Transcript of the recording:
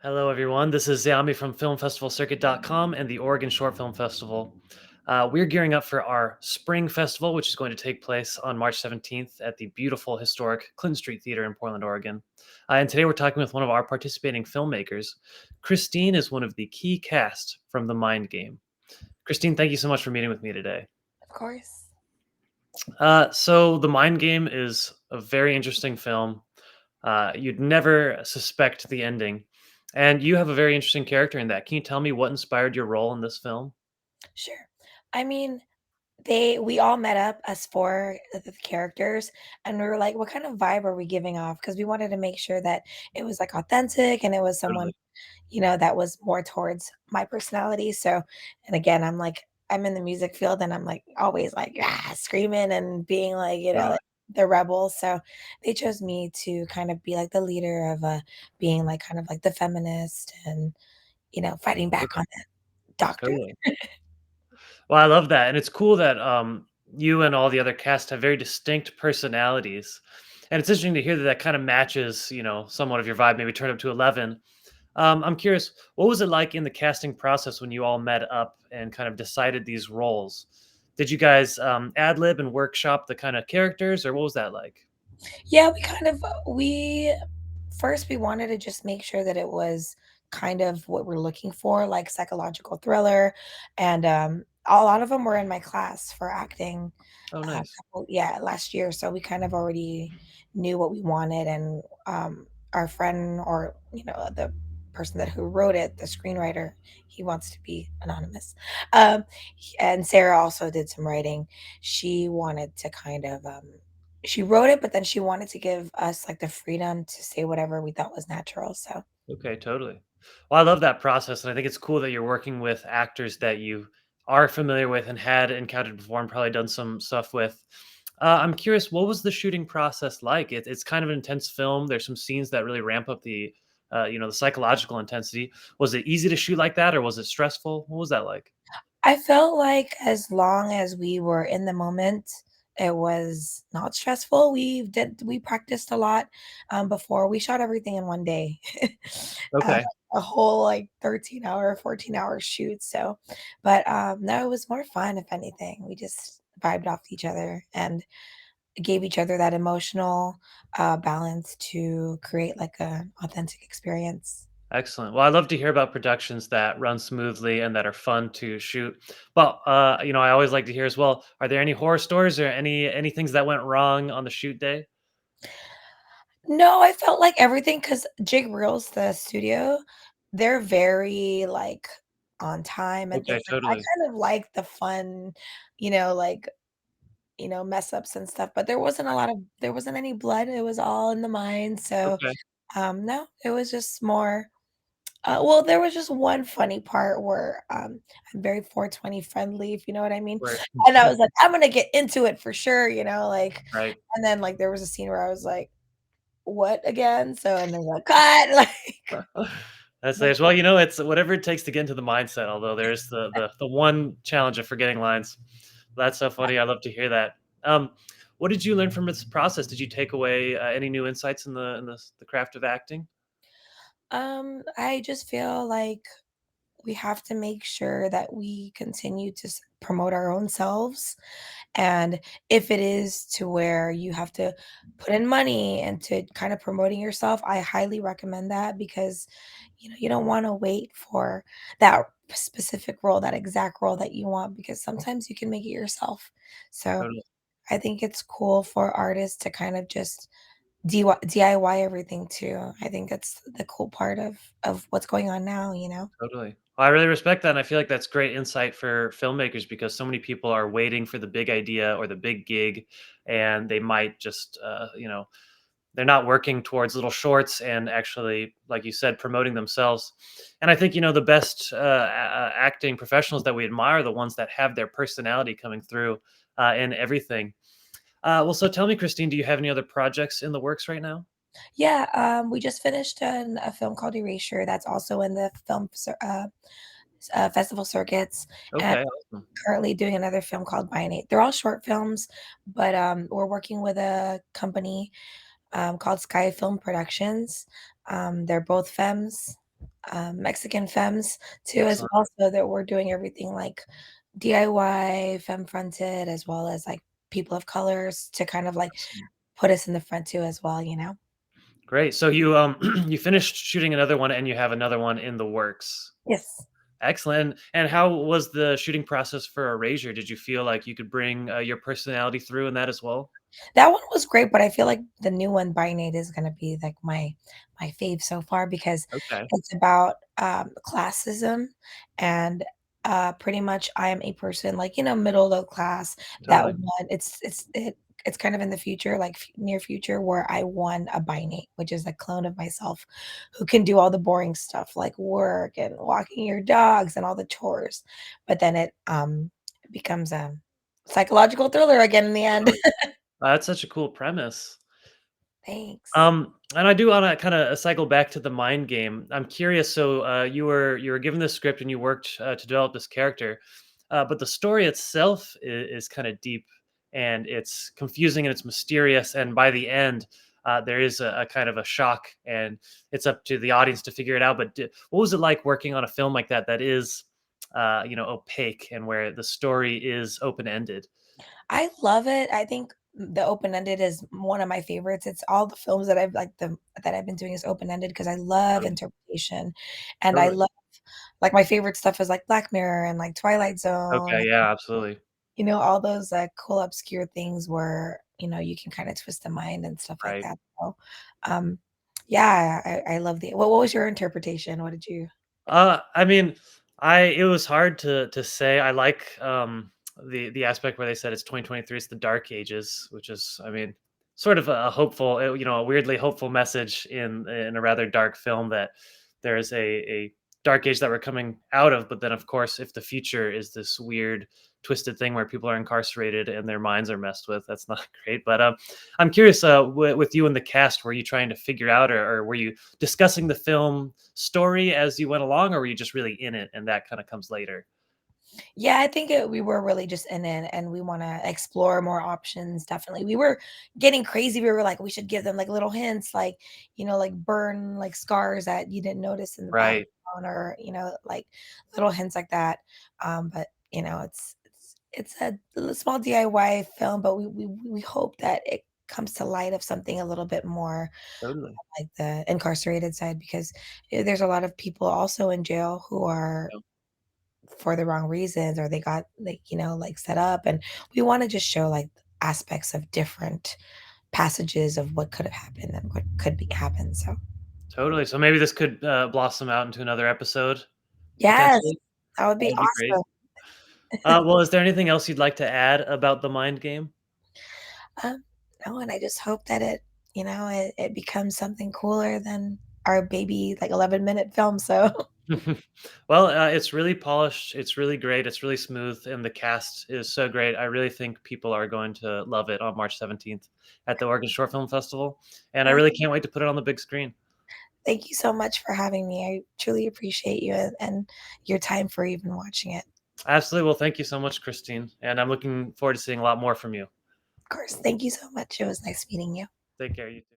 Hello, everyone. This is Xiaomi from FilmFestivalCircuit.com and the Oregon Short Film Festival. We're gearing up for our Spring Festival, which is going to take place on March 17th at the beautiful, historic Clinton Street Theater in Portland, Oregon. And today we're talking with one of our participating filmmakers. Kristine is one of the key cast from The Mind Game. Kristine, thank you so much for meeting with me today. Of course. So, The Mind Game is a very interesting film. You'd never suspect the ending. And you have a very interesting character in that. Can you tell me what inspired your role in this film? Sure. I mean, we all met up as 4 of the characters, and we were like, "What kind of vibe are we giving off?" Because we wanted to make sure that it was, like, authentic and it was someone, Totally. that was more towards my personality, so and again, I'm in the music field, and I'm, like, always, like, screaming and being, like, Got like, the rebel, so they chose me to kind of be, like, the leader of, being, like, kind of like the feminist and, fighting it. back on that doctor. Totally. Well, I love that, and it's cool that you and all the other cast have very distinct personalities, and it's interesting to hear that that kind of matches, somewhat of your vibe. Maybe turn up to 11. I'm curious, what was it like in the casting process when you all met up and kind of decided these roles? Did you guys ad lib and workshop the kind of characters, or what was that like? Yeah, we first we wanted to just make sure that it was kind of what we're looking for, like psychological thriller, and a lot of them were in my class for acting. Oh, nice. Yeah, last year, so we kind of already knew what we wanted, and our friend or the person that who wrote it, the screenwriter, he wants to be anonymous. And Sarah also did some writing. She wanted to kind of she wrote it, but then she wanted to give us, like, the freedom to say whatever we thought was natural, so Okay, totally. Well, I love that process, and I think it's cool that you're working with actors that you are familiar with and had encountered before and probably done some stuff with. I'm curious, what was the shooting process like? It's kind of an intense film. There's some scenes that really ramp up the psychological intensity. Was it easy to shoot like that, or was it stressful? What was that like? I felt like as long as we were in the moment, it was not stressful. We practiced a lot, before. We shot everything in 1 day. Uh, Okay, a whole, like, 13-hour, 14-hour shoot, so but, no, it was more fun, if anything. We just vibed off each other and gave each other that emotional, balance to create, like, a authentic experience. excellent. Well, I love to hear about productions that run smoothly and that are fun to shoot. But I always like to hear as well. Are there any horror stories or any things that went wrong on the shoot day? No, I felt like everything because Jig Reels, the studio, they're very, like, on time and Okay, things like I totally. kind of like the fun, like, mess ups and stuff, but there wasn't any blood, it was all in the mind, so, Okay. no, it was just more well, there was just one funny part where, I'm very 420 friendly, if you know what I mean, Right. and I was like, "I'm gonna get into it for sure," like Right. and then, like, there was a scene where I was like, "What again?" So and they're like, "Cut!" Like That's like nice. Well, it's whatever it takes to get into the mindset, although there's the one challenge of forgetting lines. That's so funny. I love to hear that. Um, what did you learn from this process? Did you take away any new insights in the craft of acting? I just feel like we have to make sure that we continue to promote our own selves. And if it is to where you have to put in money into kind of promoting yourself, I highly recommend that because you don't want to wait for that specific role, that exact role that you want, because sometimes you can make it yourself. So Totally. I think it's cool for artists to kind of just DIY everything too. I think that's the cool part of what's going on now. Totally. Well, I really respect that, and I feel like that's great insight for filmmakers because so many people are waiting for the big idea or the big gig, and they might just, they're not working towards little shorts and actually, like you said, promoting themselves. And I think the best acting professionals that we admire are the ones that have their personality coming through in everything. Well, so tell me, Christine, do you have any other projects in the works right now? Yeah, we just finished a film called Erasure that's also in the festival circuits, and Okay, awesome. currently doing another film called Binate. They're all short films, but we're working with a company called Sky Film Productions. They're both femmes. Mexican femmes too as Excellent. well, so that we're doing everything like DIY, femme fronted, as well as like people of colors to kind of like Awesome. put us in the front too as well, you know? Great. So you you finished shooting another one and you have another one in the works. Yes. Excellent. And how was the shooting process for Erasure? Did you feel like you could bring your personality through in that as well? That one was great, but I feel like the new one, Binate, is gonna be, like, my fave so far because Okay. it's about, classism and, pretty much I am a person, like, middle of class that Totally. won it's kind of in the future, like, near future where I won a Binate, which is a clone of myself who can do all the boring stuff like work and walking your dogs and all the chores, but then it becomes a psychological thriller again in the end. Totally. That's such a cool premise. Thanks. And I do want to kind of cycle back to the mind game. I'm curious. So you were given the script and you worked to develop this character, but the story itself is kind of deep and it's confusing and it's mysterious. And by the end, there is a kind of a shock, and it's up to the audience to figure it out. But what was it like working on a film like that that is, opaque and where the story is open ended? I love it. I think the open-ended is one of my favorites. It's all the films that I've been doing is open-ended because I love Totally. interpretation, and I Totally. love like, my favorite stuff is, like, Black Mirror and, like, Twilight Zone, Okay. Yeah. Absolutely. all those, cool obscure things where, you can kinda twist the mind and stuff like Right. that, so, um, yeah, I love the what was your interpretation? What did you I mean, I it was hard to say. I like the aspect where they said it's 2023, it's the dark ages, which is, I mean, sort of a hopeful, a weirdly hopeful message in a rather dark film, that there is a dark age that we're coming out of. But then, of course, if the future is this weird twisted thing where people are incarcerated and their minds are messed with, that's not great. But I'm curious, with you and the cast, were you trying to figure out, or were you discussing the film story as you went along, or were you just really in it and that kind of comes later? Yeah, I think we were really just in it and we want to explore more options. Definitely. We were getting crazy. We were like, we should give them like little hints, like, like burn like scars that you didn't notice in the background Right. or, like little hints like that. But it's a small DIY film, but we hope that it comes to light of something a little bit more Totally. like the incarcerated side because there's a lot of people also in jail who are Yeah, for the wrong reasons or they got like, like set up and we want to just show like aspects of different passages of what could have happened and what could be happened. So, totally. So maybe this could blossom out into another episode yes, potentially. that would That be would be great. awesome. Well, is there anything else you'd like to add about the mind game? Um, no, and I just hope that it becomes something cooler than our baby like 11-minute film. So, Well, it's really polished. It's really great. It's really smooth, and the cast is so great. I really think people are going to love it on March 17th at the Oregon Short Film Festival, and I uh, really can't wait to put it on the big screen. thank you so much for having me. I truly appreciate you and your time for even watching it. Absolutely. Well, thank you so much, Christine, and I'm looking forward to seeing a lot more from you. Of course. Thank you so much. It was nice meeting you. Take care. You too.